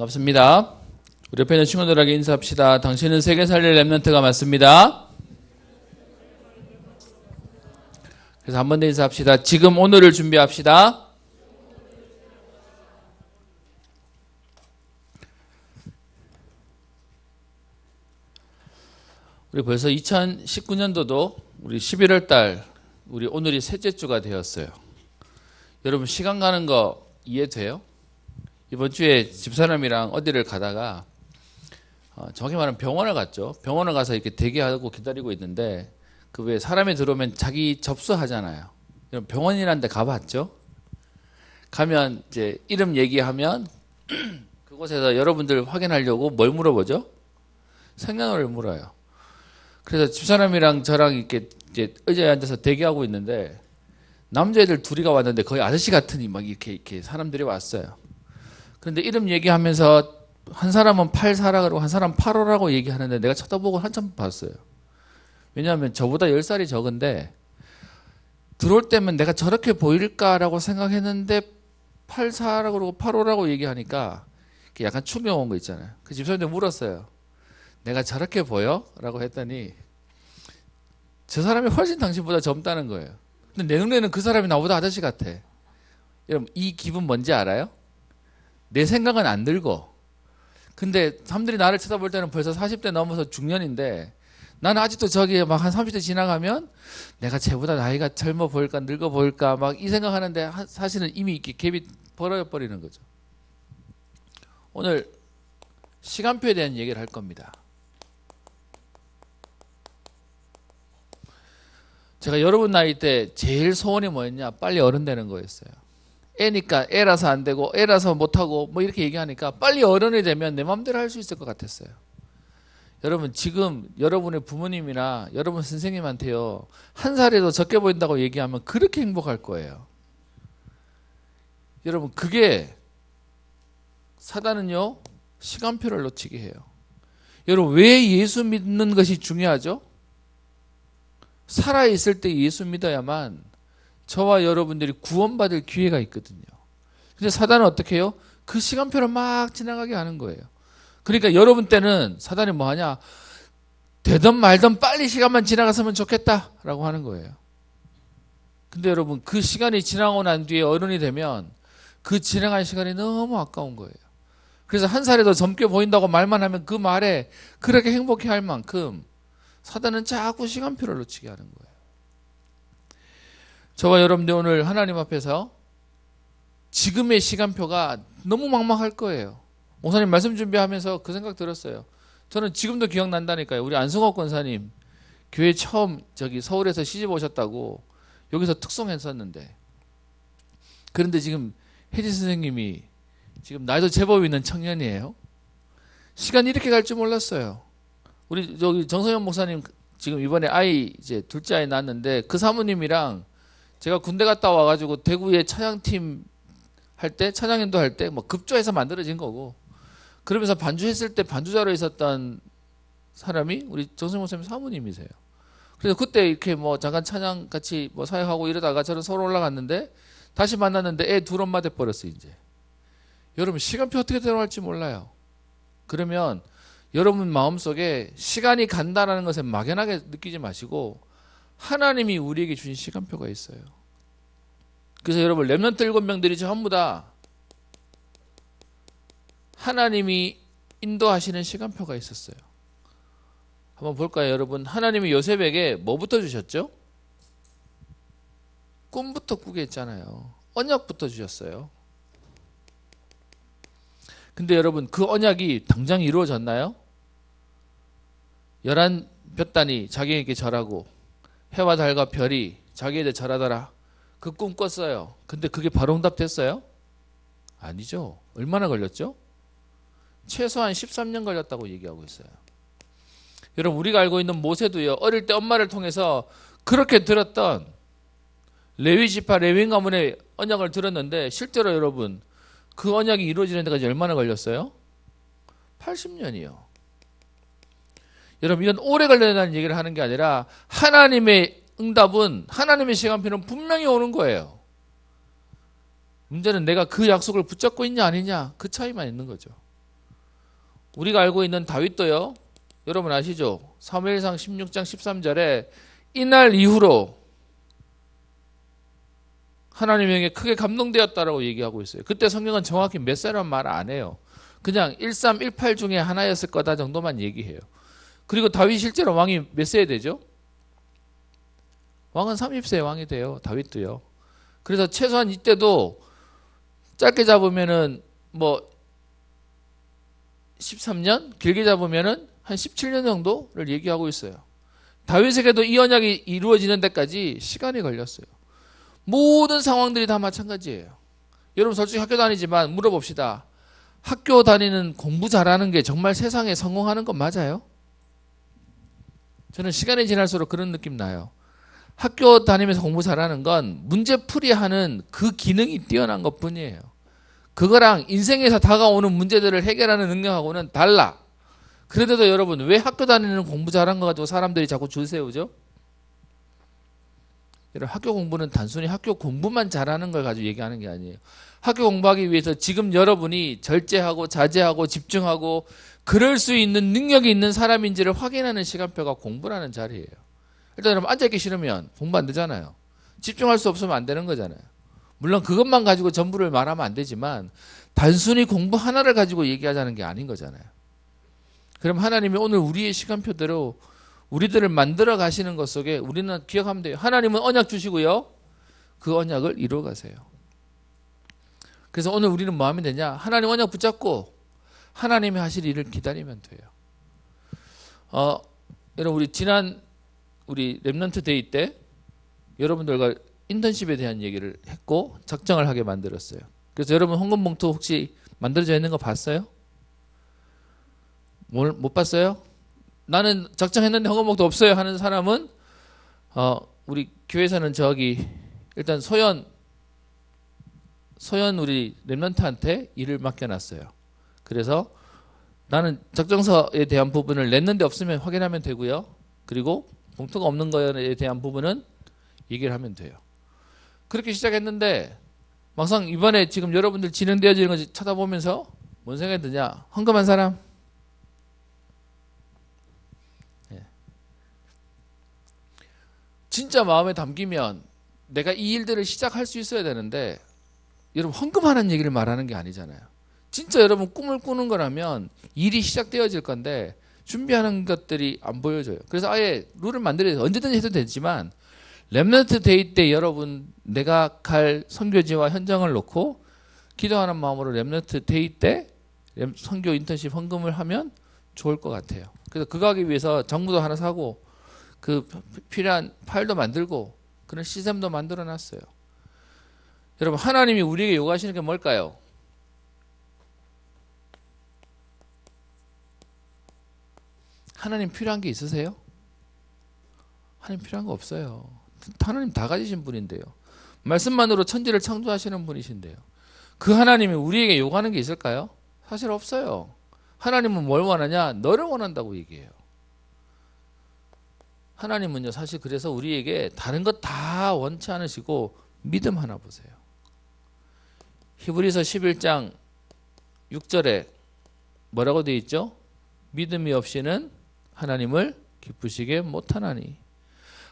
반갑습니다. 우리 옆에 있는 친구들에게 인사합시다. 당신은 세계 살릴 랩런트가 맞습니다. 그래서 한 번 더 인사합시다. 지금 오늘을 준비합시다. 우리 벌써 2019년도도 우리 11월 달 우리 오늘이 셋째 주가 되었어요. 여러분 시간 가는 거 이해돼요? 이번 주에 집사람이랑 어디를 가다가 정확히 말하면 병원을 갔죠. 병원을 가서 이렇게 대기하고 기다리고 있는데 그 왜 사람이 들어오면 자기 접수하잖아요. 병원이라는 데 가봤죠? 가면 이제 이름 얘기하면 그곳에서 여러분들 확인하려고 뭘 물어보죠? 생년월일 물어요. 그래서 집사람이랑 저랑 이렇게 이제 의자에 앉아서 대기하고 있는데 남자애들 둘이가 왔는데 거의 아저씨 같으니 막 이렇게 사람들이 왔어요. 그런데 이름 얘기하면서 한 사람은 84라 그러고 한 사람은 85라고 얘기하는데 내가 쳐다보고 한참 봤어요. 왜냐하면 저보다 10살이 적은데 들어올 때면 내가 저렇게 보일까라고 생각했는데 84라고 그러고 85라고 얘기하니까 약간 충격 온 거 있잖아요. 그 집사람한테 물었어요. 내가 저렇게 보여? 라고 했더니 저 사람이 훨씬 당신보다 젊다는 거예요. 근데 내 눈에는 그 사람이 나보다 아저씨 같아. 여러분 이 기분 뭔지 알아요? 내 생각은 안 들고 근데 사람들이 나를 쳐다볼 때는 벌써 40대 넘어서 중년인데 나는 아직도 저기 막 한 30대 지나가면 내가 쟤보다 나이가 젊어 보일까 늙어 보일까 막 이 생각하는데 사실은 이미 이렇게 갭이 벌어져 버리는 거죠. 오늘 시간표에 대한 얘기를 할 겁니다. 제가 여러분 나이 때 제일 소원이 뭐였냐? 빨리 어른 되는 거였어요. 애니까 애라서 안 되고 애라서 못하고 뭐 이렇게 얘기하니까 빨리 어른이 되면 내 마음대로 할 수 있을 것 같았어요. 여러분 지금 여러분의 부모님이나 여러분 선생님한테요 한 살이라도 적게 보인다고 얘기하면 그렇게 행복할 거예요. 여러분 그게 사단은요 시간표를 놓치게 해요. 여러분 왜 예수 믿는 것이 중요하죠? 살아있을 때 예수 믿어야만 저와 여러분들이 구원받을 기회가 있거든요. 근데 사단은 어떻게 해요? 그 시간표를 막 지나가게 하는 거예요. 그러니까 여러분 때는 사단이 뭐 하냐? 되든 말든 빨리 시간만 지나갔으면 좋겠다라고 하는 거예요. 근데 여러분 그 시간이 지나고 난 뒤에 어른이 되면 그 지나간 시간이 너무 아까운 거예요. 그래서 한 살이 더 젊게 보인다고 말만 하면 그 말에 그렇게 행복해 할 만큼 사단은 자꾸 시간표를 놓치게 하는 거예요. 저와 여러분들 오늘 하나님 앞에서 지금의 시간표가 너무 막막할 거예요. 목사님 말씀 준비하면서 그 생각 들었어요. 저는 지금도 기억난다니까요. 우리 안승호 권사님 교회 처음 저기 서울에서 시집 오셨다고 여기서 특송했었는데 그런데 지금 혜지 선생님이 지금 나이도 제법 있는 청년이에요. 시간이 이렇게 갈 줄 몰랐어요. 우리 저기 정성현 목사님 지금 이번에 아이 이제 둘째 아이 낳았는데 그 사모님이랑 제가 군대 갔다 와가지고 대구에 찬양팀 할 때 찬양인도 할 때 뭐 급조해서 만들어진 거고 그러면서 반주했을 때 반주자로 있었던 사람이 우리 정성현 목사님 사모님이세요. 그래서 그때 이렇게 뭐 잠깐 찬양 같이 뭐 사역하고 이러다가 저는 서울 올라갔는데 다시 만났는데 애 둘 엄마 돼버렸어요 이제. 여러분 시간표 어떻게 들어갈지 몰라요. 그러면 여러분 마음속에 시간이 간다라는 것에 막연하게 느끼지 마시고 하나님이 우리에게 주신 시간표가 있어요. 그래서 여러분 렘넌트 7명들이 전부 다 하나님이 인도하시는 시간표가 있었어요. 한번 볼까요 여러분? 하나님이 요셉에게 뭐부터 주셨죠? 꿈부터 꾸게 했잖아요. 언약부터 주셨어요. 근데 여러분 그 언약이 당장 이루어졌나요? 11볕단이 자기에게 절하고 해와 달과 별이 자기에게 절하더라. 그 꿈 꿨어요. 근데 그게 바로 응답됐어요? 아니죠. 얼마나 걸렸죠? 최소한 13년 걸렸다고 얘기하고 있어요. 여러분 우리가 알고 있는 모세도요. 어릴 때 엄마를 통해서 그렇게 들었던 레위지파 레위 가문의 언약을 들었는데 실제로 여러분 그 언약이 이루어지는 데까지 얼마나 걸렸어요? 80년이요. 여러분 이건 오래 걸린다는 얘기를 하는 게 아니라 하나님의 응답은 하나님의 시간표는 분명히 오는 거예요. 문제는 내가 그 약속을 붙잡고 있냐 아니냐 그 차이만 있는 거죠. 우리가 알고 있는 다윗도요. 여러분 아시죠? 사무엘상 16장 13절에 이날 이후로 하나님에게 크게 감동되었다라고 얘기하고 있어요. 그때 성경은 정확히 몇 살이라는 말 안 해요. 그냥 1318 중에 하나였을 거다 정도만 얘기해요. 그리고 다윗 실제로 왕이 몇 세에 되죠? 왕은 30세에 왕이 돼요. 다윗도요. 그래서 최소한 이때도 짧게 잡으면은 뭐 13년, 길게 잡으면은 한 17년 정도를 얘기하고 있어요. 다윗에게도 이 언약이 이루어지는 데까지 시간이 걸렸어요. 모든 상황들이 다 마찬가지예요. 여러분 솔직히 학교 다니지만 물어봅시다. 학교 다니는 공부 잘하는 게 정말 세상에 성공하는 건 맞아요? 저는 시간이 지날수록 그런 느낌 나요. 학교 다니면서 공부 잘하는 건 문제풀이하는 그 기능이 뛰어난 것뿐이에요. 그거랑 인생에서 다가오는 문제들을 해결하는 능력하고는 달라. 그런데도 여러분 왜 학교 다니는 공부 잘한 거 가지고 사람들이 자꾸 줄 세우죠? 여러분 학교 공부는 단순히 학교 공부만 잘하는 걸 가지고 얘기하는 게 아니에요. 학교 공부하기 위해서 지금 여러분이 절제하고 자제하고 집중하고 그럴 수 있는 능력이 있는 사람인지를 확인하는 시간표가 공부라는 자리예요. 일단 여러분 앉아있기 싫으면 공부 안 되잖아요. 집중할 수 없으면 안 되는 거잖아요. 물론 그것만 가지고 전부를 말하면 안 되지만 단순히 공부 하나를 가지고 얘기하자는 게 아닌 거잖아요. 그럼 하나님이 오늘 우리의 시간표대로 우리들을 만들어 가시는 것 속에 우리는 기억하면 돼요. 하나님은 언약 주시고요. 그 언약을 이루어 가세요. 그래서 오늘 우리는 뭐 하면 되냐? 하나님 언약 붙잡고 하나님이 하실 일을 기다리면 돼요. 여러분 우리 랩넌트 데이 때 여러분들과 인턴십에 대한 얘기를 했고 작정을 하게 만들었어요. 그래서 여러분 헌금 봉투 혹시 만들어져 있는 거 봤어요? 못 봤어요? 나는 작정했는데 헌금 봉투 없어요 하는 사람은 우리 교회에서는 저기 일단 소연 우리 랩넌트한테 일을 맡겨놨어요. 그래서 나는 작정서에 대한 부분을 냈는데 없으면 확인하면 되고요. 그리고 봉투가 없는 거에 대한 부분은 얘기를 하면 돼요. 그렇게 시작했는데 막상 이번에 지금 여러분들 진행되어지는 거 쳐다보면서 뭔 생각이 드냐? 헌금한 사람? 네. 진짜 마음에 담기면 내가 이 일들을 시작할 수 있어야 되는데 여러분 헌금하는 얘기를 말하는 게 아니잖아요. 진짜 여러분 꿈을 꾸는 거라면 일이 시작되어질 건데 준비하는 것들이 안 보여져요. 그래서 아예 룰을 만들어서 언제든지 해도 되지만 랩넌트 데이 때 여러분 내가 갈 선교지와 현장을 놓고 기도하는 마음으로 랩넌트 데이 때 선교 인턴십 헌금을 하면 좋을 것 같아요. 그래서 그거 하기 위해서 정부도 하나 사고 그 필요한 파일도 만들고 그런 시스템도 만들어 놨어요. 여러분 하나님이 우리에게 요구하시는 게 뭘까요? 하나님 필요한 게 있으세요? 하나님 필요한 거 없어요. 하나님 다 가지신 분인데요. 말씀만으로 천지를 창조하시는 분이신데요. 그 하나님이 우리에게 요구하는 게 있을까요? 사실 없어요. 하나님은 뭘 원하냐? 너를 원한다고 얘기해요. 하나님은요 사실 그래서 우리에게 다른 것 다 원치 않으시고 믿음 하나 보세요. 히브리서 11장 6절에 뭐라고 되어 있죠? 믿음이 없이는 하나님을 기쁘시게 못하나니.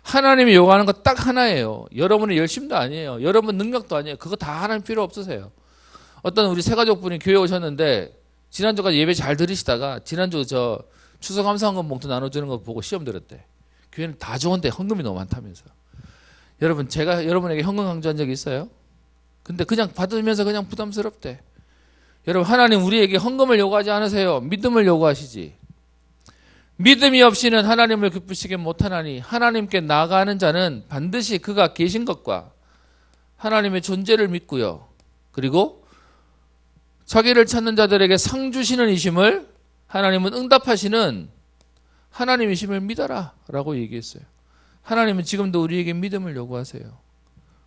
하나님이 요구하는 거 딱 하나예요. 여러분의 열심도 아니에요. 여러분 능력도 아니에요. 그거 다 하나님 필요 없으세요. 어떤 우리 새가족분이 교회 오셨는데 지난주까지 예배 잘 들으시다가 지난주 저 추석 감사헌금 봉투 나눠주는 거 보고 시험 들었대. 교회는 다 좋은데 헌금이 너무 많다면서. 여러분 제가 여러분에게 헌금 강조한 적이 있어요? 근데 그냥 받으면서 그냥 부담스럽대. 여러분 하나님 우리에게 헌금을 요구하지 않으세요. 믿음을 요구하시지. 믿음이 없이는 하나님을 기쁘시게 못하나니 하나님께 나아가는 자는 반드시 그가 계신 것과 하나님의 존재를 믿고요. 그리고 자기를 찾는 자들에게 상 주시는 이심을 하나님은 응답하시는 하나님이심을 믿어라 라고 얘기했어요. 하나님은 지금도 우리에게 믿음을 요구하세요.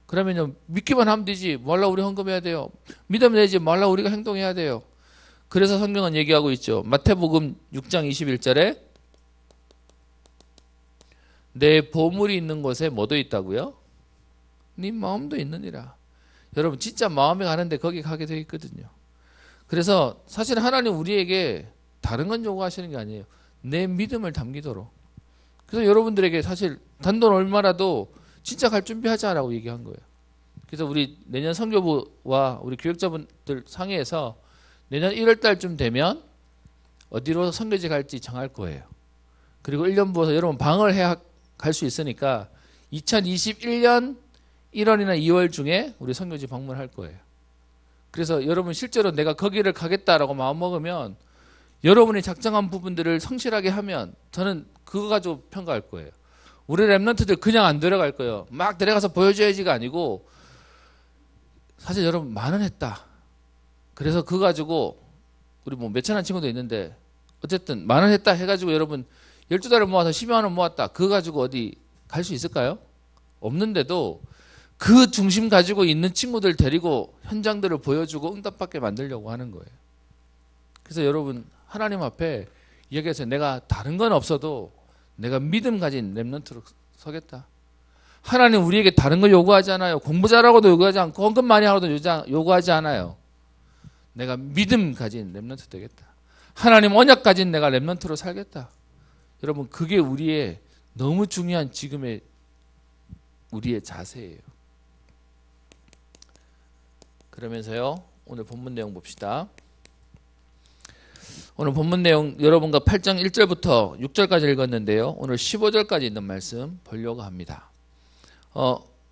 그러면요 믿기만 하면 되지 말라 우리 헌금해야 돼요. 믿으면 되지 말라 우리가 행동해야 돼요. 그래서 성경은 얘기하고 있죠. 마태복음 6장 21절에 내 보물이 있는 곳에 뭐도 있다고요? 네 마음도 있느니라. 여러분 진짜 마음에 가는데 거기 가게 되어 있거든요. 그래서 사실 하나님 우리에게 다른 건 요구하시는 게 아니에요. 내 믿음을 담기도록. 그래서 여러분들에게 사실 단돈 얼마라도 진짜 갈 준비하자라고 얘기한 거예요. 그래서 우리 내년 선교부와 우리 교육자분들 상의해서 내년 1월 달쯤 되면 어디로 선교지 갈지 정할 거예요. 그리고 1년 부어서 여러분 방을 해야 갈 수 있으니까 2021년 1월이나 2월 중에 우리 선교지 방문할 거예요. 그래서 여러분 실제로 내가 거기를 가겠다라고 마음먹으면 여러분이 작정한 부분들을 성실하게 하면 저는 그거 가지고 평가할 거예요. 우리 랩런트들 그냥 안 데려갈 거예요. 막 데려가서 보여줘야지가 아니고 사실 여러분 만원 했다. 그래서 그거 가지고 우리 뭐 몇천원 친구도 있는데 어쨌든 만원 했다 해가지고 여러분 12달을 모아서 12만원 모았다. 그거 가지고 어디 갈 수 있을까요? 없는데도 그 중심 가지고 있는 친구들 데리고 현장들을 보여주고 응답받게 만들려고 하는 거예요. 그래서 여러분 하나님 앞에 이야기해서 내가 다른 건 없어도 내가 믿음 가진 랩런트로 서겠다. 하나님 우리에게 다른 걸 요구하지 않아요. 공부 잘하고도 요구하지 않고 헌금 많이 하고도 요구하지 않아요. 내가 믿음 가진 랩런트 되겠다. 하나님 언약 가진 내가 랩런트로 살겠다. 여러분 그게 우리의 너무 중요한 지금의 우리의 자세예요. 그러면서요 오늘 본문 내용 봅시다. 오늘 본문 내용 여러분과 8장 1절부터 6절까지 읽었는데요. 오늘 15절까지 있는 말씀 보려고 합니다.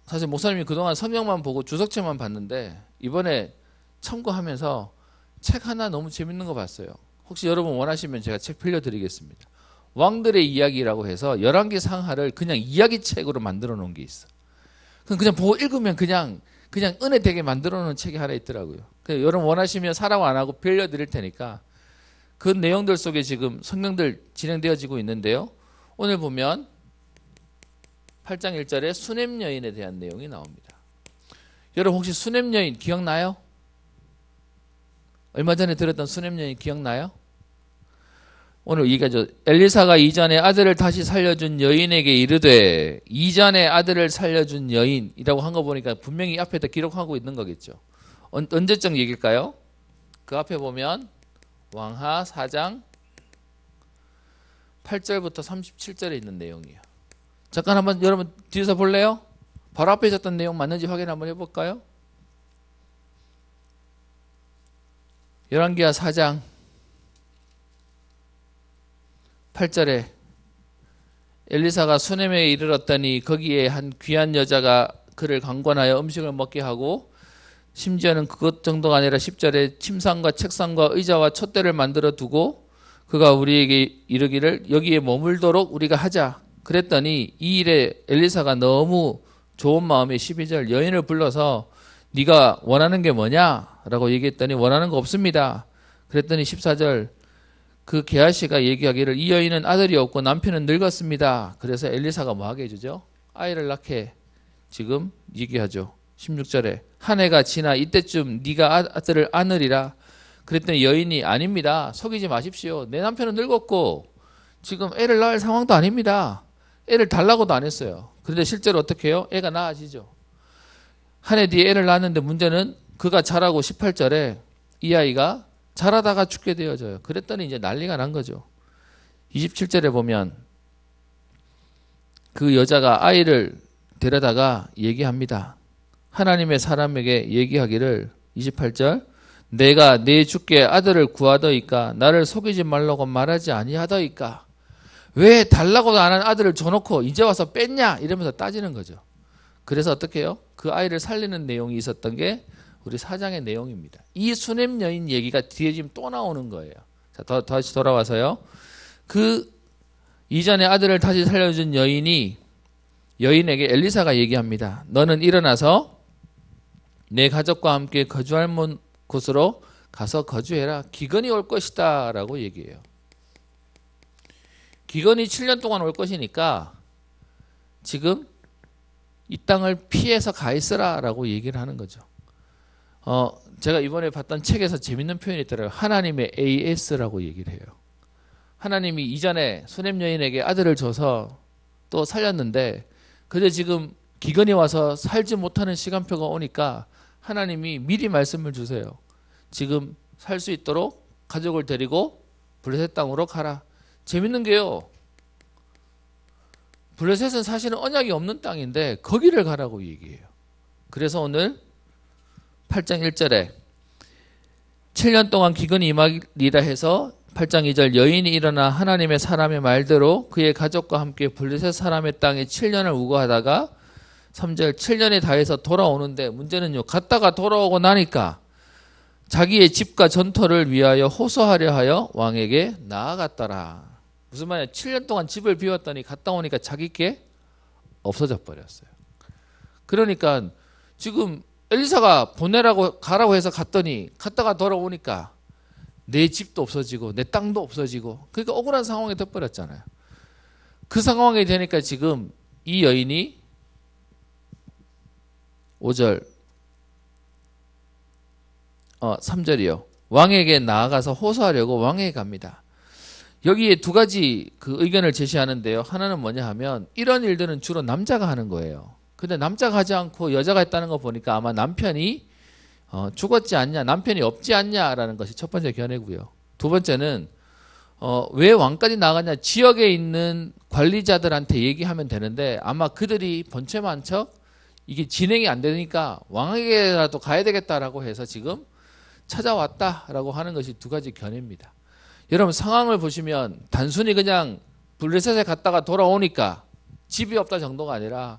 사실 목사님이 그동안 성경만 보고 주석책만 봤는데 이번에 참고하면서 책 하나 너무 재밌는 거 봤어요. 혹시 여러분 원하시면 제가 책 빌려드리겠습니다. 왕들의 이야기라고 해서 열왕기 상하를 그냥 이야기책으로 만들어 놓은 게 있어. 그냥 보고 읽으면 그냥 은혜 되게 만들어 놓은 책이 하나 있더라고요. 여러분 원하시면 사라고 안 하고 빌려드릴 테니까 그 내용들 속에 지금 성경들 진행되어지고 있는데요. 오늘 보면 8장 1절에 수넴 여인에 대한 내용이 나옵니다. 여러분 혹시 수넴 여인 기억나요? 얼마 전에 들었던 수넴 여인 기억나요? 오늘 얘기하죠. 엘리사가 이전에 아들을 다시 살려준 여인에게 이르되 이전에 아들을 살려준 여인이라고 한 거 보니까 분명히 앞에다 기록하고 있는 거겠죠. 언제적 얘기일까요? 그 앞에 보면 왕하 4장 8절부터 37절에 있는 내용이에요. 잠깐 한번 여러분 뒤에서 볼래요? 바로 앞에 있었던 내용 맞는지 확인 한번 해볼까요? 열왕기하 4장 8절에 엘리사가 수넴에 이르렀더니 거기에 한 귀한 여자가 그를 강권하여 음식을 먹게 하고 심지어는 그것 정도가 아니라 10절에 침상과 책상과 의자와 촛대를 만들어 두고 그가 우리에게 이르기를 여기에 머물도록 우리가 하자. 그랬더니 이 일에 엘리사가 너무 좋은 마음에 12절 여인을 불러서 네가 원하는 게 뭐냐? 라고 얘기했더니 원하는 거 없습니다. 그랬더니 14절 그 게하시가 얘기하기를 이 여인은 아들이 없고 남편은 늙었습니다. 그래서 엘리사가 뭐 하게 해주죠? 아이를 낳게 지금 얘기하죠. 16절에 한 해가 지나 이때쯤 네가 아들을 안으리라. 그랬더니 여인이 아닙니다. 속이지 마십시오. 내 남편은 늙었고 지금 애를 낳을 상황도 아닙니다. 애를 달라고도 안 했어요. 그런데 실제로 어떻게 해요? 애가 낳아지죠. 한 해 뒤에 애를 낳았는데 문제는 그가 자라고 18절에 이 아이가 자라다가 죽게 되어져요. 그랬더니 이제 난리가 난 거죠. 27절에 보면 그 여자가 아이를 데려다가 얘기합니다. 하나님의 사람에게 얘기하기를 28절 내가 내 주께 아들을 구하더이까 나를 속이지 말라고 말하지 아니하더이까 왜 달라고도 안 한 아들을 줘놓고 이제 와서 뺐냐 이러면서 따지는 거죠. 그래서 어떻게 해요? 그 아이를 살리는 내용이 있었던 게 우리 4장의 내용입니다. 이 수넴 여인 얘기가 뒤에 지금 또 나오는 거예요. 자, 다시 돌아와서요. 그 이전에 아들을 다시 살려준 여인이 여인에게 엘리사가 얘기합니다. 너는 일어나서 내 가족과 함께 거주할 곳으로 가서 거주해라. 기근이 올 것이다 라고 얘기해요. 기근이 7년 동안 올 것이니까 지금 이 땅을 피해서 가 있으라 라고 얘기를 하는 거죠. 제가 이번에 봤던 책에서 재밌는 표현이 있더라고요. 하나님의 AS라고 얘기를 해요. 하나님이 이전에 수넴 여인에게 아들을 줘서 또 살렸는데 그저 지금 기근이 와서 살지 못하는 시간표가 오니까 하나님이 미리 말씀을 주세요. 지금 살 수 있도록 가족을 데리고 블레셋 땅으로 가라. 재밌는 게요. 블레셋은 사실은 언약이 없는 땅인데 거기를 가라고 얘기해요. 그래서 오늘 8장 1절에 7년 동안 기근이 임하리라 해서 8장 2절 여인이 일어나 하나님의 사람의 말대로 그의 가족과 함께 블레셋 사람의 땅에 7년을 우거하다가 3절 7년이 다해서 돌아오는데 문제는요. 갔다가 돌아오고 나니까 자기의 집과 전토를 위하여 호소하려 하여 왕에게 나아갔더라. 무슨 말이야? 7년 동안 집을 비웠더니 갔다 오니까 자기 게 없어져 버렸어요. 그러니까 지금 엘리사가 보내라고 가라고 해서 갔더니 갔다가 돌아오니까 내 집도 없어지고 내 땅도 없어지고 그러니까 억울한 상황에 덮버렸잖아요. 그 상황이 되니까 지금 이 여인이 5절 3절이요. 왕에게 나아가서 호소하려고 왕에게 갑니다. 여기에 두 가지 그 의견을 제시하는데요. 하나는 뭐냐 하면 이런 일들은 주로 남자가 하는 거예요. 근데 남자가 하지 않고 여자가 했다는 거 보니까 아마 남편이 죽었지 않냐, 남편이 없지 않냐라는 것이 첫 번째 견해고요. 두 번째는 왜 왕까지 나가냐, 지역에 있는 관리자들한테 얘기하면 되는데 아마 그들이 번체만 척 이게 진행이 안 되니까 왕에게라도 가야 되겠다라고 해서 지금 찾아왔다라고 하는 것이 두 가지 견해입니다. 여러분 상황을 보시면 단순히 그냥 블레셋에 갔다가 돌아오니까 집이 없다 정도가 아니라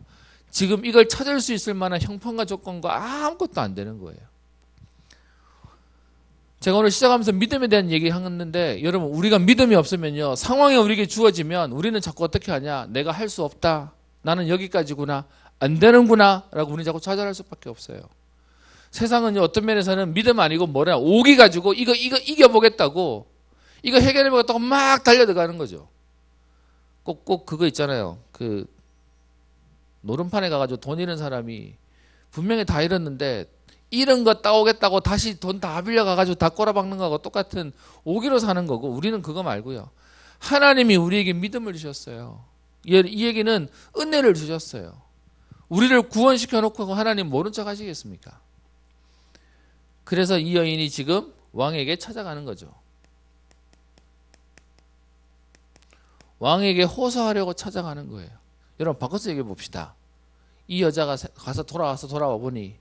지금 이걸 찾을 수 있을 만한 형편과 조건과 아무것도 안 되는 거예요. 제가 오늘 시작하면서 믿음에 대한 얘기 했는데 여러분 우리가 믿음이 없으면요 상황이 우리에게 주어지면 우리는 자꾸 어떻게 하냐, 내가 할 수 없다, 나는 여기까지구나, 안 되는구나 라고 우리는 자꾸 좌절할 수밖에 없어요. 세상은요 어떤 면에서는 믿음 아니고 뭐냐, 오기 가지고 이거 이겨보겠다고, 이거 해결해보겠다고 막 달려들어가는 거죠. 꼭 그거 있잖아요. 그 노름판에 가가지고 돈 잃은 사람이 분명히 다 잃었는데 잃은 거 따오겠다고 다시 돈 다 빌려가가지고 다 꼬라박는 거하고 똑같은 오기로 사는 거고, 우리는 그거 말고요. 하나님이 우리에게 믿음을 주셨어요. 이 얘기는 은혜를 주셨어요. 우리를 구원시켜 놓고 하나님 모른 척 하시겠습니까? 그래서 이 여인이 지금 왕에게 찾아가는 거죠. 왕에게 호소하려고 찾아가는 거예요. 여러분 바꿔서 얘기해 봅시다. 이 여자가 가서 돌아와 보니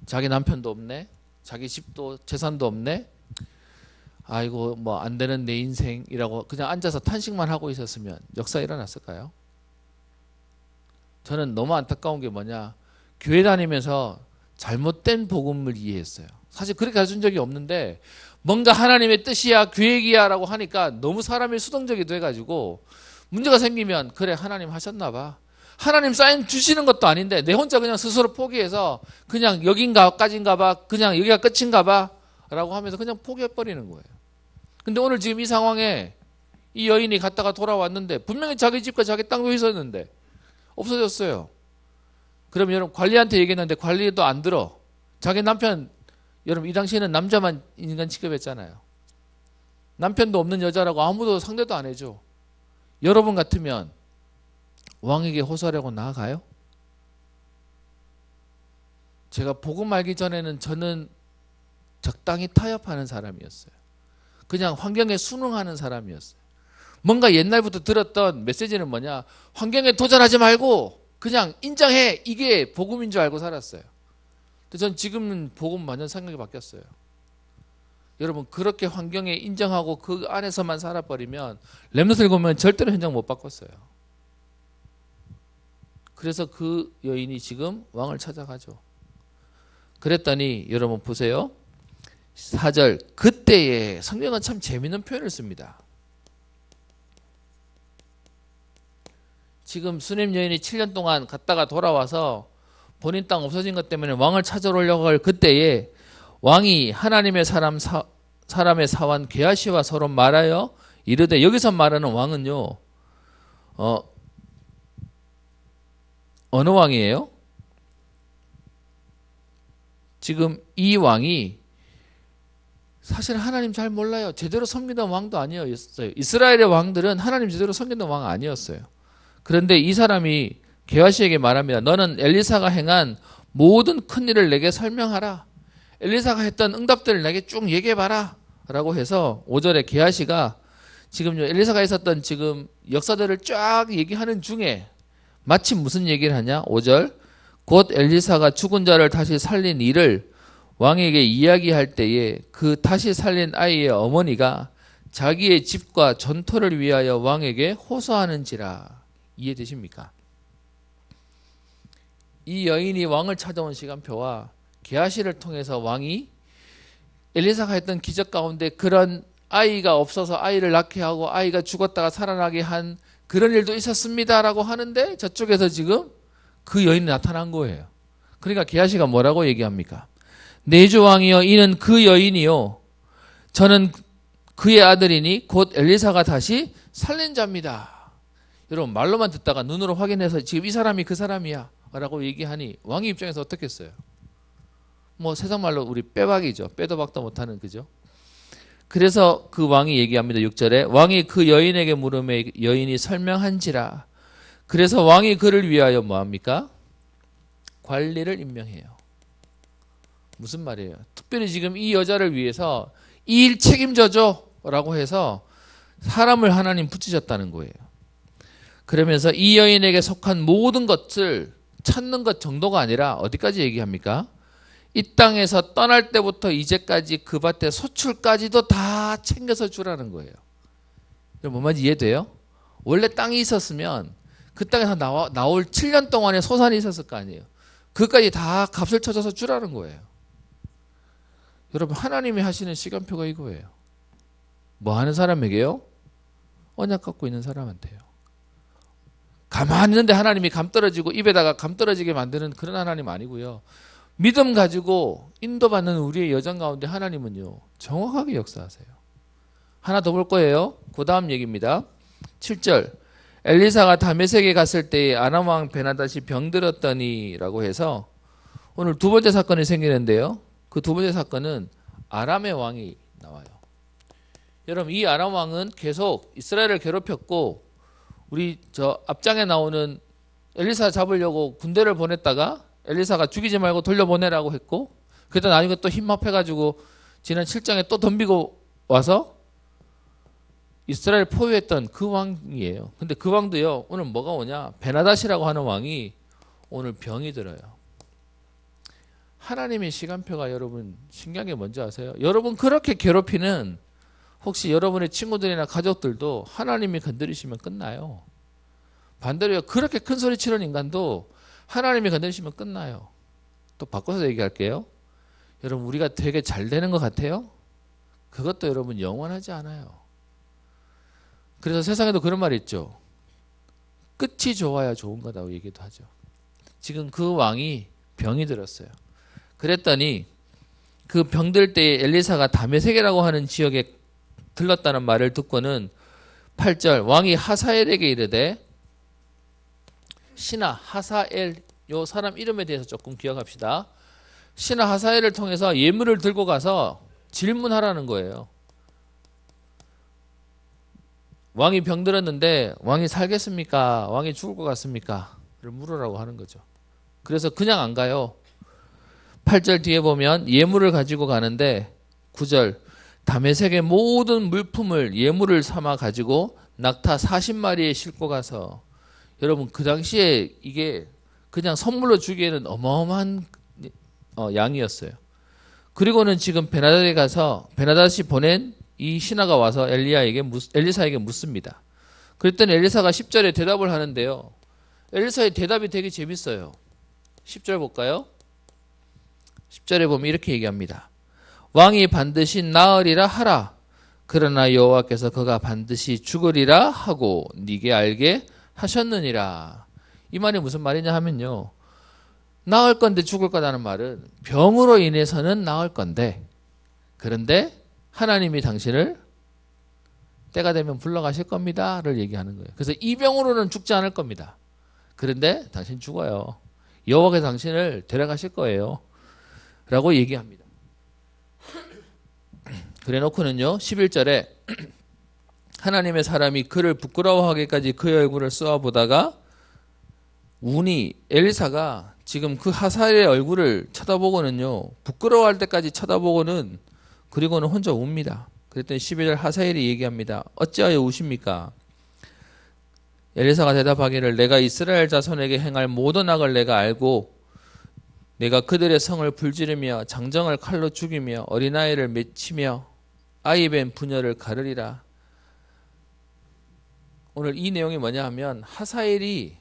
자기 남편도 없네, 자기 집도 재산도 없네, 아이고 뭐 안 되는 내 인생이라고 그냥 앉아서 탄식만 하고 있었으면 역사 일어났을까요? 저는 너무 안타까운 게 뭐냐, 교회 다니면서 잘못된 복음을 이해했어요. 사실 그렇게 가르친 적이 없는데 뭔가 하나님의 뜻이야 계획이야 라고 하니까 너무 사람이 수동적이 돼가지고 문제가 생기면 그래 하나님 하셨나 봐, 하나님 사인 주시는 것도 아닌데 내 혼자 그냥 스스로 포기해서 그냥 여긴가까지인가 봐, 그냥 여기가 끝인가 봐 라고 하면서 그냥 포기해버리는 거예요. 근데 오늘 지금 이 상황에 이 여인이 갔다가 돌아왔는데 분명히 자기 집과 자기 땅도 있었는데 없어졌어요. 그럼 여러분 관리한테 얘기했는데 관리도 안 들어. 자기 남편, 여러분 이 당시에는 남자만 인간 취급했잖아요. 남편도 없는 여자라고 아무도 상대도 안 해줘. 여러분 같으면 왕에게 호소하려고 나아가요? 제가 복음 알기 전에는 저는 적당히 타협하는 사람이었어요. 그냥 환경에 순응하는 사람이었어요. 뭔가 옛날부터 들었던 메시지는 뭐냐, 환경에 도전하지 말고 그냥 인정해, 이게 복음인 줄 알고 살았어요. 근데 전 지금은 복음 완전 생각이 바뀌었어요. 여러분 그렇게 환경에 인정하고 그 안에서만 살아버리면 렘넌트를 보면 절대로 현장 못 바꿨어요. 그래서 그 여인이 지금 왕을 찾아가죠. 그랬더니 여러분 보세요. 4절 그때에, 성경은 참 재미있는 표현을 씁니다. 지금 수냄 여인이 7년 동안 갔다가 돌아와서 본인 땅 없어진 것 때문에 왕을 찾아러 오려고 할 그때에 왕이 하나님의 사람의 사환 게하시와 서로 말하여 이르되, 여기서 말하는 왕은요 어느 왕이에요? 지금 이 왕이 사실 하나님 잘 몰라요. 제대로 섬기던 왕도 아니었어요. 이스라엘의 왕들은 하나님 제대로 섬기던 왕 아니었어요. 그런데 이 사람이 게하시에게 말합니다. 너는 엘리사가 행한 모든 큰 일을 내게 설명하라. 엘리사가 했던 응답들을 내게 쭉 얘기해봐라 라고 해서 5절에 게하시가 지금 엘리사가 있었던 지금 역사들을 쫙 얘기하는 중에 마침 무슨 얘기를 하냐? 5절. 곧 엘리사가 죽은 자를 다시 살린 일을 왕에게 이야기할 때에 그 다시 살린 아이의 어머니가 자기의 집과 전토를 위하여 왕에게 호소하는지라. 이해되십니까? 이 여인이 왕을 찾아온 시간표와 게하시를 통해서 왕이 엘리사가 했던 기적 가운데 그런 아이가 없어서 아이를 낳게 하고 아이가 죽었다가 살아나게 한 그런 일도 있었습니다라고 하는데 저쪽에서 지금 그 여인이 나타난 거예요. 그러니까 게하시가 뭐라고 얘기합니까? 내 주 왕이여, 이는 그 여인이요 저는 그의 아들이니 곧 엘리사가 다시 살린 자입니다. 여러분, 말로만 듣다가 눈으로 확인해서 지금 이 사람이 그 사람이야 라고 얘기하니 왕의 입장에서 어떻겠어요? 뭐 세상 말로 우리 빼박이죠. 빼도 박도 못하는, 그죠? 그래서 그 왕이 얘기합니다. 6절에 왕이 그 여인에게 물음에 여인이 설명한지라. 그래서 왕이 그를 위하여 뭐합니까? 관리를 임명해요. 무슨 말이에요? 특별히 지금 이 여자를 위해서 이 일 책임져줘 라고 해서 사람을 하나님 붙이셨다는 거예요. 그러면서 이 여인에게 속한 모든 것을 찾는 것 정도가 아니라 어디까지 얘기합니까? 이 땅에서 떠날 때부터 이제까지 그 밭의 소출까지도 다 챙겨서 주라는 거예요. 뭔 말인지 이해돼요? 원래 땅이 있었으면 그 땅에서 나올 7년 동안의 소산이 있었을 거 아니에요. 그것까지 다 값을 쳐줘서 주라는 거예요. 여러분, 하나님이 하시는 시간표가 이거예요. 뭐 하는 사람에게요? 언약 갖고 있는 사람한테요. 가만히 있는데 하나님이 감 떨어지고 입에다가 감 떨어지게 만드는 그런 하나님 아니고요. 믿음 가지고 인도받는 우리의 여정 가운데 하나님은요, 정확하게 역사하세요. 하나 더 볼 거예요. 그 다음 얘기입니다. 7절. 엘리사가 다메섹에 갔을 때에 아람 왕 베나닷이 병들었더니 라고 해서 오늘 두 번째 사건이 생기는데요. 그 두 번째 사건은 아람의 왕이 나와요. 여러분, 이 아람 왕은 계속 이스라엘을 괴롭혔고 우리 저 앞장에 나오는 엘리사 잡으려고 군대를 보냈다가 엘리사가 죽이지 말고 돌려보내라고 했고, 그러다 나중에 또 힘합해가지고 지난 7장에 또 덤비고 와서 이스라엘 포위했던 그 왕이에요. 근데 그 왕도요, 오늘 뭐가 오냐? 베나닷이라고 하는 왕이 오늘 병이 들어요. 하나님의 시간표가 여러분 신기한 게 뭔지 아세요? 여러분 그렇게 괴롭히는 혹시 여러분의 친구들이나 가족들도 하나님이 건드리시면 끝나요. 반대로 그렇게 큰 소리 치는 인간도 하나님이 건드리시면 끝나요. 또 바꿔서 얘기할게요. 여러분, 우리가 되게 잘 되는 것 같아요? 그것도 여러분 영원하지 않아요. 그래서 세상에도 그런 말이 있죠. 끝이 좋아야 좋은 거다고 얘기도 하죠. 지금 그 왕이 병이 들었어요. 그랬더니 그 병들 때에 엘리사가 다메섹이라고 하는 지역에 들렀다는 말을 듣고는 8절 왕이 하사엘에게 이르되, 신하 하사엘, 요 사람 이름에 대해서 조금 기억합시다. 신하 하사엘을 통해서 예물을 들고 가서 질문하라는 거예요. 왕이 병들었는데 왕이 살겠습니까? 왕이 죽을 것 같습니까? 를 물으라고 하는 거죠. 그래서 그냥 안 가요. 8절 뒤에 보면 예물을 가지고 가는데 9절 다메섹의 모든 물품을 예물을 삼아 가지고 낙타 40마리에 싣고 가서, 여러분 그 당시에 이게 그냥 선물로 주기에는 어마어마한 양이었어요. 그리고는 지금 베나닷에 가서 베나닷이 보낸 이 신하가 와서 엘리사에게 묻습니다. 그랬더니 엘리사가 10절에 대답을 하는데요. 엘리사의 대답이 되게 재밌어요. 10절 볼까요? 10절에 보면 이렇게 얘기합니다. 왕이 반드시 나으리라 하라. 그러나 여호와께서 그가 반드시 죽으리라 하고 네게 알게 하셨느니라. 이 말이 무슨 말이냐 하면요, 나을 건데 죽을 거라는 말은 병으로 인해서는 나을 건데, 그런데 하나님이 당신을 때가 되면 불러가실 겁니다를 얘기하는 거예요. 그래서 이 병으로는 죽지 않을 겁니다. 그런데 당신 죽어요. 여호와께서 당신을 데려가실 거예요 라고 얘기합니다. 그래 놓고는요 11절에 하나님의 사람이 그를 부끄러워하기까지 그의 얼굴을 쏘아보다가 우니, 엘리사가 지금 그 하사엘의 얼굴을 쳐다보고는요, 부끄러워할 때까지 쳐다보고는, 그리고는 혼자 웁니다. 그랬더니 12절 하사엘이 얘기합니다. 어찌하여 우십니까? 엘리사가 대답하기를 내가 이스라엘 자손에게 행할 모든 악을 내가 알고 내가 그들의 성을 불지르며 장정을 칼로 죽이며 어린아이를 맺히며 아이 벤 부녀를 가르리라. 오늘 이 내용이 뭐냐 하면 하사엘이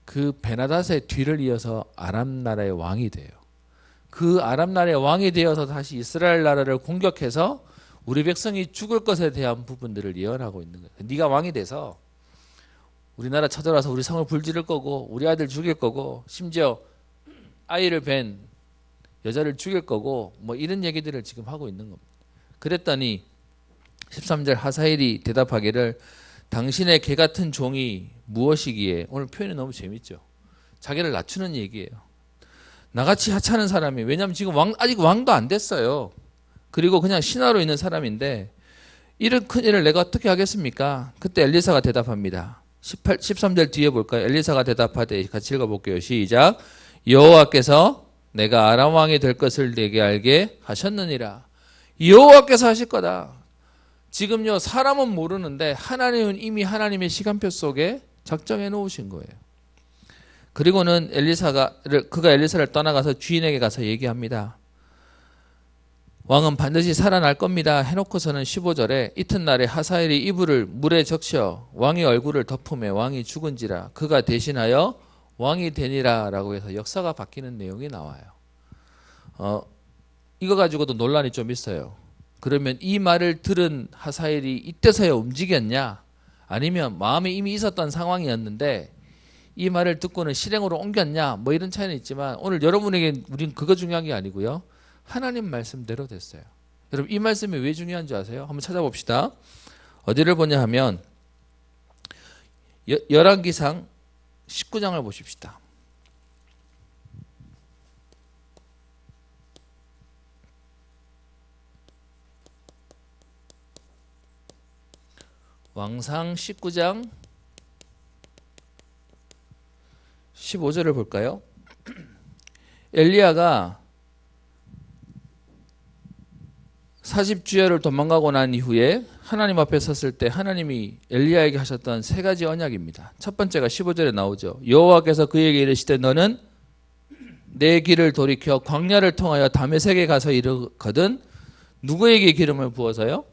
그 베나닷의 뒤를 이어서 아람 나라의 왕이 돼요. 그 아람 나라의 왕이 되어서 다시 이스라엘 나라를 공격해서 우리 백성이 죽을 것에 대한 부분들을 예언하고 있는 거예요. 네가 왕이 돼서 우리나라 쳐들어와서 우리 성을 불지를 거고 우리 아들 죽일 거고 심지어 아이를 뵌 여자를 죽일 거고 뭐 이런 얘기들을 지금 하고 있는 겁니다. 그랬더니 13절 하사엘이 대답하기를 당신의 개 같은 종이 무엇이기에, 오늘 표현이 너무 재밌죠. 자기를 낮추는 얘기예요. 나같이 하찮은 사람이, 왜냐하면 지금 아직 왕도 안 됐어요. 그리고 그냥 신하로 있는 사람인데 이런 큰일을 내가 어떻게 하겠습니까? 그때 엘리사가 대답합니다. 13절 뒤에 볼까요? 엘리사가 대답하되, 같이 읽어볼게요. 시작. 여호와께서 내가 아람 왕이 될 것을 내게 알게 하셨느니라. 여호와께서 하실 거다. 지금요, 사람은 모르는데 하나님은 이미 하나님의 시간표 속에 작정해 놓으신 거예요. 그리고는 그가 엘리사를 떠나가서 주인에게 가서 얘기합니다. 왕은 반드시 살아날 겁니다 해놓고서는 15절에 이튿날에 하사엘이 이불을 물에 적셔 왕의 얼굴을 덮으며 왕이 죽은지라 그가 대신하여 왕이 되니라 라고 해서 역사가 바뀌는 내용이 나와요. 이거 가지고도 논란이 좀 있어요. 그러면 이 말을 들은 하사엘이 이때서야 움직였냐, 아니면 마음에 이미 있었던 상황이었는데 이 말을 듣고는 실행으로 옮겼냐, 뭐 이런 차이는 있지만 오늘 여러분에게 우린 그거 중요한 게 아니고요, 하나님 말씀대로 됐어요. 여러분 이 말씀이 왜 중요한 줄 아세요? 한번 찾아봅시다. 어디를 보냐 하면 열왕기상 19장을 보십시다. 왕상 19장 15절을 볼까요? 엘리야가 40주야를 도망가고 난 이후에 하나님 앞에 섰을 때 하나님이 엘리야에게 하셨던 세 가지 언약입니다. 첫 번째가 15절에 나오죠. 여호와께서 그에게 이르시되 너는 내 길을 돌이켜 광야를 통하여 다메섹에 가서 이르거든 누구에게 기름을 부어서요?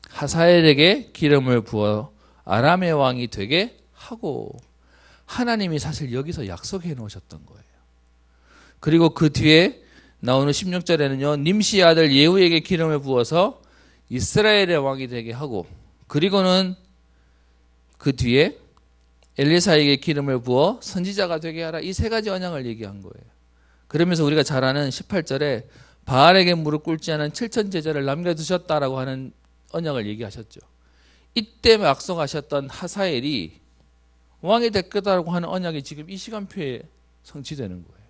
하사엘에게 기름을 부어 아람의 왕이 되게 하고, 하나님이 사실 여기서 약속해 놓으셨던 거예요. 그리고 그 뒤에 나오는 16절에는요, 님시의 아들 예후에게 기름을 부어서 이스라엘의 왕이 되게 하고, 그리고는 그 뒤에 엘리사에게 기름을 부어 선지자가 되게 하라, 이 세 가지 언약을 얘기한 거예요. 그러면서 우리가 잘 아는 18절에 바알에게 무릎 꿇지 않은 7천 제자를 남겨두셨다라고 하는 언약을 얘기하셨죠. 이때 약속하셨던 하사엘이 왕이 될 거다라고 하는 언약이 지금 이 시간표에 성취되는 거예요.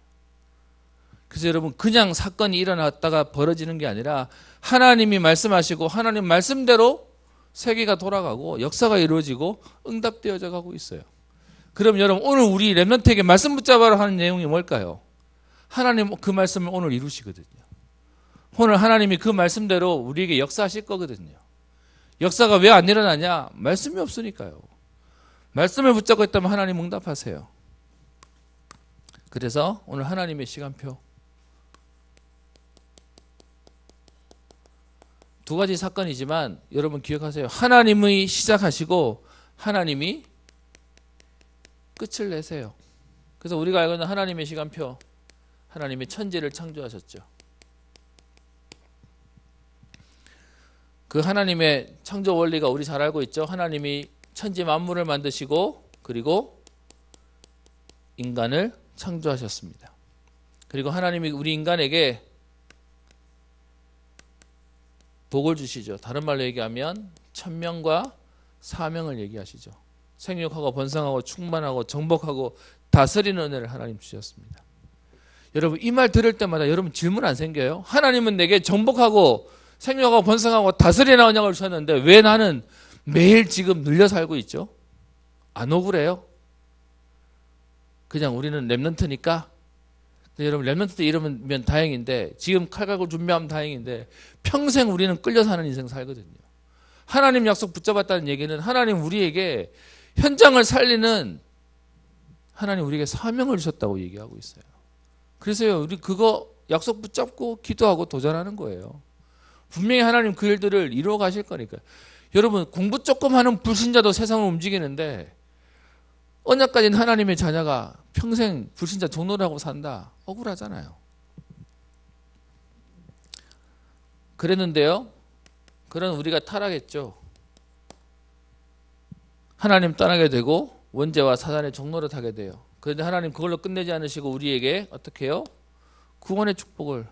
그래서 여러분 그냥 사건이 일어났다가 벌어지는 게 아니라 하나님이 말씀하시고 하나님 말씀대로 세계가 돌아가고 역사가 이루어지고 응답되어져 가고 있어요. 그럼 여러분 오늘 우리 렘넌트에게 말씀 붙잡아라 하는 내용이 뭘까요? 하나님 그 말씀을 오늘 이루시거든요. 오늘 하나님이 그 말씀대로 우리에게 역사하실 거거든요. 역사가 왜 안 일어나냐? 말씀이 없으니까요. 말씀을 붙잡고 있다면 하나님 응답하세요. 그래서 오늘 하나님의 시간표 두 가지 사건이지만 여러분 기억하세요. 하나님이 시작하시고 하나님이 끝을 내세요. 그래서 우리가 알고 있는 하나님의 시간표, 하나님이 천지를 창조하셨죠. 그 하나님의 창조 원리가 우리 잘 알고 있죠. 하나님이 천지 만물을 만드시고 그리고 인간을 창조하셨습니다. 그리고 하나님이 우리 인간에게 복을 주시죠. 다른 말로 얘기하면 천명과 사명을 얘기하시죠. 생육하고 번성하고 충만하고 정복하고 다스리는 은혜를 하나님 주셨습니다. 여러분 이 말 들을 때마다 여러분 질문 안 생겨요? 하나님은 내게 정복하고 생육하고 번성하고 다스리는 언약을 주셨는데 왜 나는 매일 지금 눌려 살고 있죠? 안 억울해요? 그냥 우리는 렘넌트니까 근데 여러분 렘넌트 때 이러면 다행인데 지금 칼 갈고 준비하면 다행인데 평생 우리는 끌려 사는 인생 살거든요. 하나님 약속 붙잡았다는 얘기는 하나님 우리에게 현장을 살리는 하나님 우리에게 사명을 주셨다고 얘기하고 있어요. 그래서요 우리 그거 약속 붙잡고 기도하고 도전하는 거예요. 분명히 하나님 그 일들을 이루어 가실 거니까요. 여러분 공부 조금 하는 불신자도 세상을 움직이는데 언약 가진 하나님의 자녀가 평생 불신자 종노를 하고 산다. 억울하잖아요. 그랬는데요. 그런 우리가 타락했죠. 하나님 떠나게 되고 원죄와 사단의 종노릇 하게 돼요. 그런데 하나님 그걸로 끝내지 않으시고 우리에게 어떻게 해요? 구원의 축복을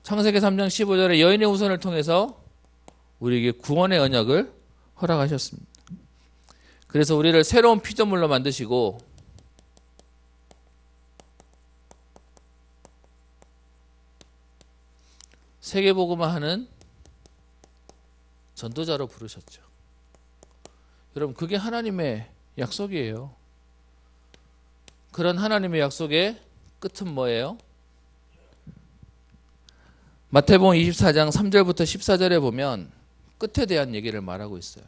창세기 3장 15절에 여인의 후손을 통해서 우리에게 구원의 언약을 허락하셨습니다. 그래서 우리를 새로운 피조물로 만드시고 세계복음화하는 전도자로 부르셨죠. 여러분 그게 하나님의 약속이에요. 그런 하나님의 약속의 끝은 뭐예요? 마태복음 24장 3절부터 14절에 보면 끝에 대한 얘기를 말하고 있어요.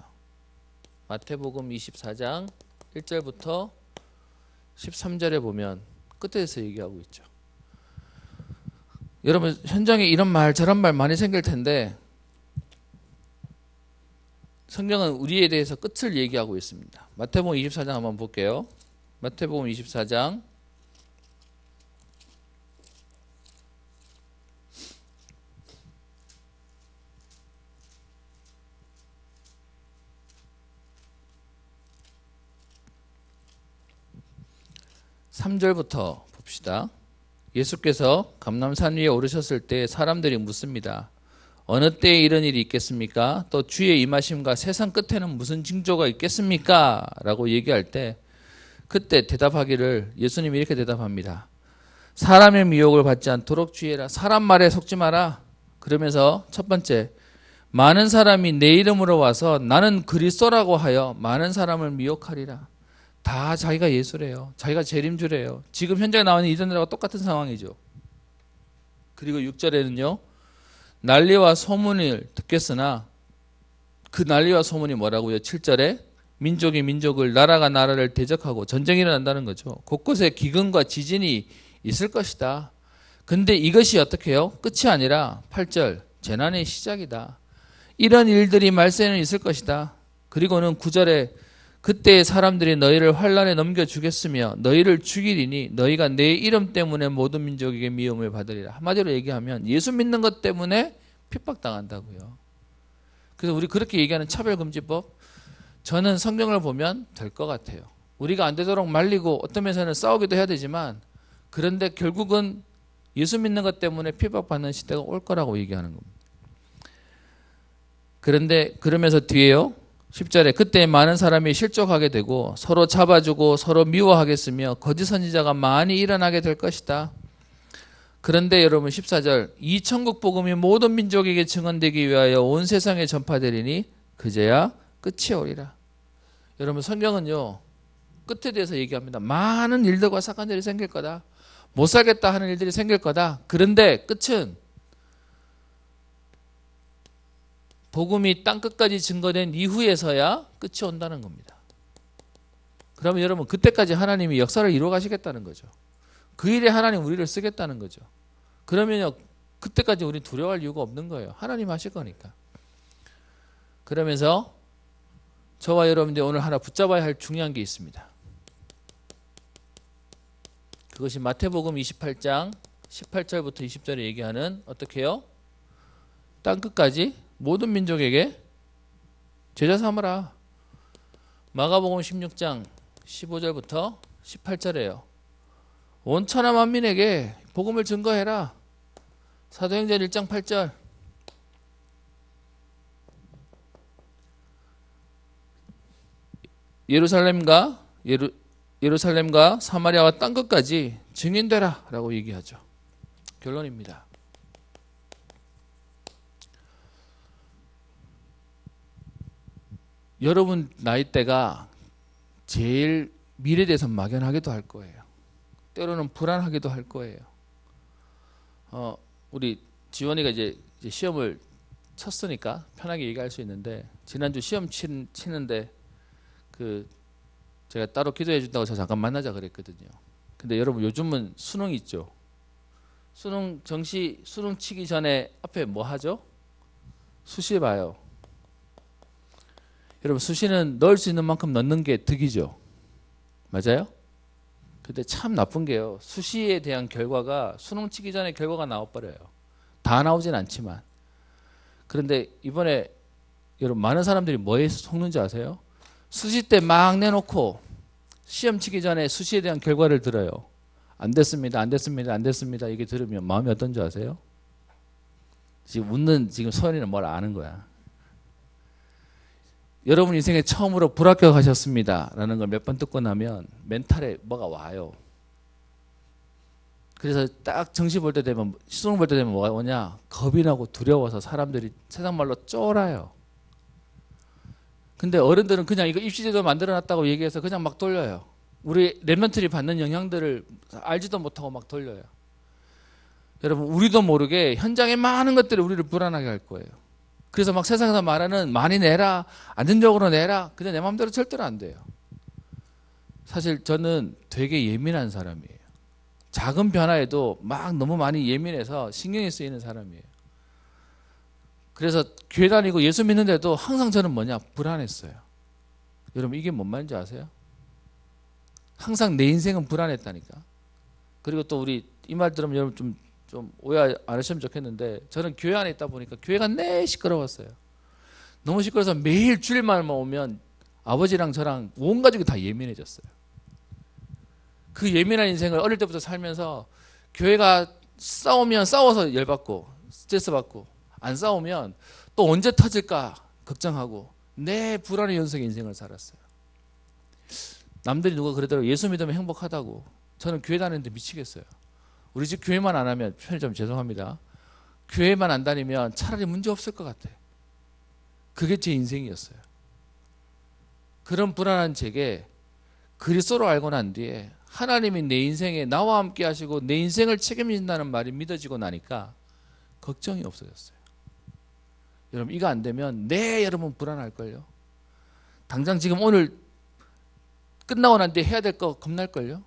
마태복음 24장 1절부터 13절에 보면 끝에서 얘기하고 있죠. 여러분 현장에 이런 말 저런 말 많이 생길 텐데 성경은 우리에 대해서 끝을 얘기하고 있습니다. 마태복음 24장 한번 볼게요. 마태복음 24장 3절부터 봅시다. 예수께서 감람산 위에 오르셨을 때 사람들이 묻습니다. 어느 때에 이런 일이 있겠습니까? 또 주의 임하심과 세상 끝에는 무슨 징조가 있겠습니까? 라고 얘기할 때 그때 대답하기를 예수님이 이렇게 대답합니다. 사람의 미혹을 받지 않도록 주의해라. 사람 말에 속지 마라. 그러면서 첫 번째, 많은 사람이 내 이름으로 와서 나는 그리스도라고 하여 많은 사람을 미혹하리라. 다 자기가 예수래요. 자기가 재림주래요. 지금 현장에 나오는 이전들하고 똑같은 상황이죠. 그리고 6절에는요. 난리와 소문을 듣겠으나 그 난리와 소문이 뭐라고요? 7절에 민족이 민족을 나라가 나라를 대적하고 전쟁이 일어난다는 거죠. 곳곳에 기근과 지진이 있을 것이다. 근데 이것이 어떻게 해요? 끝이 아니라 8절 재난의 시작이다. 이런 일들이 말세는 있을 것이다. 그리고는 9절에 그때 사람들이 너희를 환란에 넘겨주겠으며 너희를 죽이리니 너희가 내 이름 때문에 모든 민족에게 미움을 받으리라. 한마디로 얘기하면 예수 믿는 것 때문에 핍박당한다고요. 그래서 우리 그렇게 얘기하는 차별금지법 저는 성경을 보면 될 것 같아요. 우리가 안 되도록 말리고 어떤 면에서는 싸우기도 해야 되지만 그런데 결국은 예수 믿는 것 때문에 핍박받는 시대가 올 거라고 얘기하는 겁니다. 그런데 그러면서 뒤에요. 10절에 그때 많은 사람이 실족하게 되고 서로 잡아주고 서로 미워하겠으며 거짓 선지자가 많이 일어나게 될 것이다. 그런데 여러분 14절 이 천국 복음이 모든 민족에게 증언되기 위하여 온 세상에 전파되리니 그제야 끝이 오리라. 여러분 성경은요 끝에 대해서 얘기합니다. 많은 일들과 사건들이 생길 거다. 못 살겠다 하는 일들이 생길 거다. 그런데 끝은 복음이 땅끝까지 증거된 이후에서야 끝이 온다는 겁니다. 그러면 여러분 그때까지 하나님이 역사를 이루어 가시겠다는 거죠. 그 일에 하나님 우리를 쓰겠다는 거죠. 그러면요 그때까지 우리는 두려워할 이유가 없는 거예요. 하나님 하실 거니까. 그러면서 저와 여러분들이 오늘 하나 붙잡아야 할 중요한 게 있습니다. 그것이 마태복음 28장 18절부터 20절에 얘기하는 어떻게 해요? 땅끝까지 모든 민족에게 제자 삼으라. 마가복음 16장 15절부터 18절에요. 온 천하 만민에게 복음을 증거해라. 사도행전 1장 8절. 예루살렘과 사마리아와 땅끝까지 증인되라 라고 얘기하죠. 결론입니다. 여러분 나이대가 제일 미래에 대해서 막연하기도 할 거예요. 때로는 불안하기도 할 거예요. 우리 지원이가 이제 시험을 쳤으니까 편하게 얘기할 수 있는데 지난주 시험 치는데 그 제가 따로 기도해 준다고 저 잠깐 만나자 그랬거든요. 근데 여러분 요즘은 수능 있죠. 수능 치기 전에 앞에 뭐 하죠? 수시 봐요. 여러분 수시는 넣을 수 있는 만큼 넣는 게 득이죠. 맞아요? 근데 참 나쁜 게요. 수시에 대한 결과가 수능 치기 전에 결과가 나와버려요. 다 나오진 않지만. 그런데 이번에 여러분 많은 사람들이 뭐에 속는지 아세요? 수시 때 막 내놓고 시험 치기 전에 수시에 대한 결과를 들어요. 안 됐습니다. 안 됐습니다. 안 됐습니다. 이게 들으면 마음이 어떤지 아세요? 지금 웃는 지금 소연이는 뭘 아는 거야. 여러분 인생에 처음으로 불합격하셨습니다 라는 걸 몇 번 듣고 나면 멘탈에 뭐가 와요. 그래서 딱 정시 볼 때 되면 수능 볼 때 되면 뭐가 오냐? 겁이 나고 두려워서 사람들이 세상 말로 쫄아요. 근데 어른들은 그냥 이거 입시제도 만들어놨다고 얘기해서 그냥 막 돌려요. 우리 랩런트리 받는 영향들을 알지도 못하고 막 돌려요. 여러분 우리도 모르게 현장에 많은 것들이 우리를 불안하게 할 거예요. 그래서 막 세상에서 말하는 많이 내라, 안정적으로 내라, 그냥 내 마음대로 절대로 안 돼요. 사실 저는 되게 예민한 사람이에요. 작은 변화에도 막 너무 많이 예민해서 신경이 쓰이는 사람이에요. 그래서 교회 다니고 예수 믿는데도 항상 저는 뭐냐? 불안했어요. 여러분 이게 뭔 말인지 아세요? 항상 내 인생은 불안했다니까. 그리고 또 우리 이 말 들으면 여러분 좀 오해 안 하시면 좋겠는데 저는 교회 안에 있다 보니까 교회가 내 시끄러웠어요. 너무 시끄러워서 매일 주일말만 오면 아버지랑 저랑 온 가족이 다 예민해졌어요. 그 예민한 인생을 어릴 때부터 살면서 교회가 싸우면 싸워서 열받고 스트레스 받고 안 싸우면 또 언제 터질까 걱정하고 내 불안의 연속의 인생을 살았어요. 남들이 누가 그러더라고요. 예수 믿으면 행복하다고. 저는 교회 다니는데 미치겠어요. 우리 집 교회만 안 하면 편의점 죄송합니다. 교회만 안 다니면 차라리 문제 없을 것 같아. 그게 제 인생이었어요. 그런 불안한 제게 그리스도를 알고 난 뒤에 하나님이 내 인생에 나와 함께 하시고 내 인생을 책임진다는 말이 믿어지고 나니까 걱정이 없어졌어요. 여러분 이거 안 되면 여러분 불안할걸요. 당장 지금 오늘 끝나고 난 뒤에 해야 될 거 겁날걸요.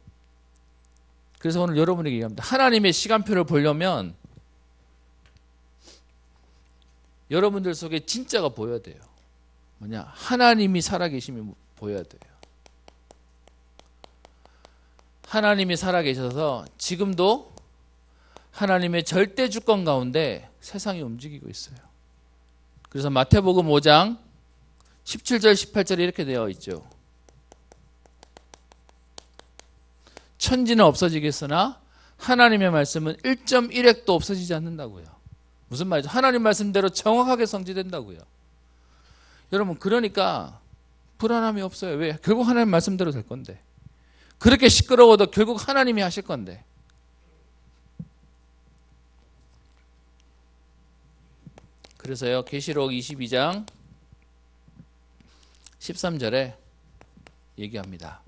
그래서 오늘 여러분에게 얘기합니다. 하나님의 시간표를 보려면 여러분들 속에 진짜가 보여야 돼요. 뭐냐? 하나님이 살아계심이 보여야 돼요. 하나님이 살아계셔서 지금도 하나님의 절대 주권 가운데 세상이 움직이고 있어요. 그래서 마태복음 5장 17절 18절에 이렇게 되어 있죠. 천지는 없어지겠으나 하나님의 말씀은 1.1획도 없어지지 않는다고요. 무슨 말이죠? 하나님 말씀대로 정확하게 성취된다고요. 여러분 그러니까 불안함이 없어요. 왜? 결국 하나님 말씀대로 될 건데. 그렇게 시끄러워도 결국 하나님이 하실 건데. 그래서요 계시록 22장 13절에 얘기합니다.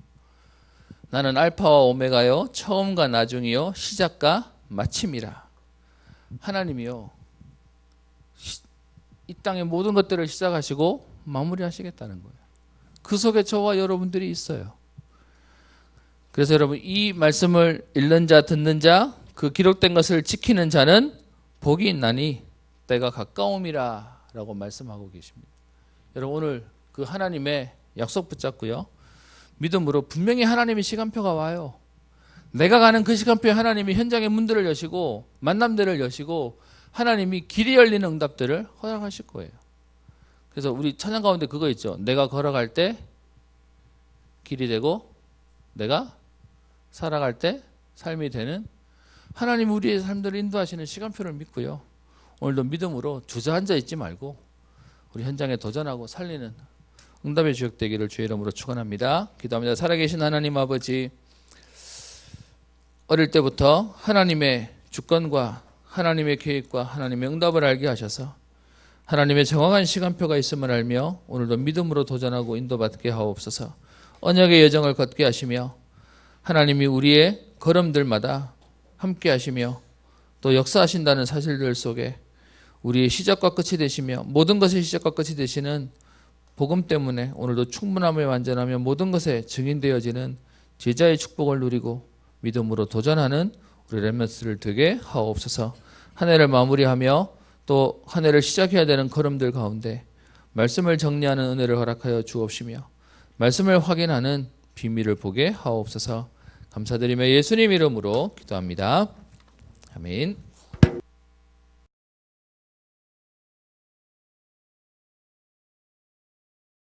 나는 알파와 오메가요 처음과 나중이요 시작과 마침이라. 하나님이요 이 땅의 모든 것들을 시작하시고 마무리하시겠다는 거예요. 그 속에 저와 여러분들이 있어요. 그래서 여러분 이 말씀을 읽는 자 듣는 자 그 기록된 것을 지키는 자는 복이 있나니 때가 가까움이라 라고 말씀하고 계십니다. 여러분 오늘 그 하나님의 약속 붙잡고요 믿음으로 분명히 하나님의 시간표가 와요. 내가 가는 그 시간표에 하나님이 현장의 문들을 여시고 만남들을 여시고 하나님이 길이 열리는 응답들을 허락하실 거예요. 그래서 우리 찬양 가운데 그거 있죠. 내가 걸어갈 때 길이 되고 내가 살아갈 때 삶이 되는 하나님 우리의 삶들을 인도하시는 시간표를 믿고요. 오늘도 믿음으로 주저앉아 있지 말고 우리 현장에 도전하고 살리는 응답의 주역 되기를 주의 이름으로 축원합니다. 기도합니다. 살아계신 하나님 아버지, 어릴 때부터 하나님의 주권과 하나님의 계획과 하나님의 응답을 알게 하셔서 하나님의 정확한 시간표가 있음을 알며 오늘도 믿음으로 도전하고 인도받게 하옵소서. 언약의 여정을 걷게 하시며 하나님이 우리의 걸음들마다 함께 하시며 또 역사하신다는 사실들 속에 우리의 시작과 끝이 되시며 모든 것의 시작과 끝이 되시는 복음 때문에 오늘도 충분함을 완전하며 모든 것에 증인되어지는 제자의 축복을 누리고 믿음으로 도전하는 우리 렘넌트를 되게 하옵소서. 한 해를 마무리하며 또 한 해를 시작해야 되는 걸음들 가운데 말씀을 정리하는 은혜를 허락하여 주옵시며 말씀을 확인하는 비밀을 보게 하옵소서. 감사드리며 예수님 이름으로 기도합니다. 아멘.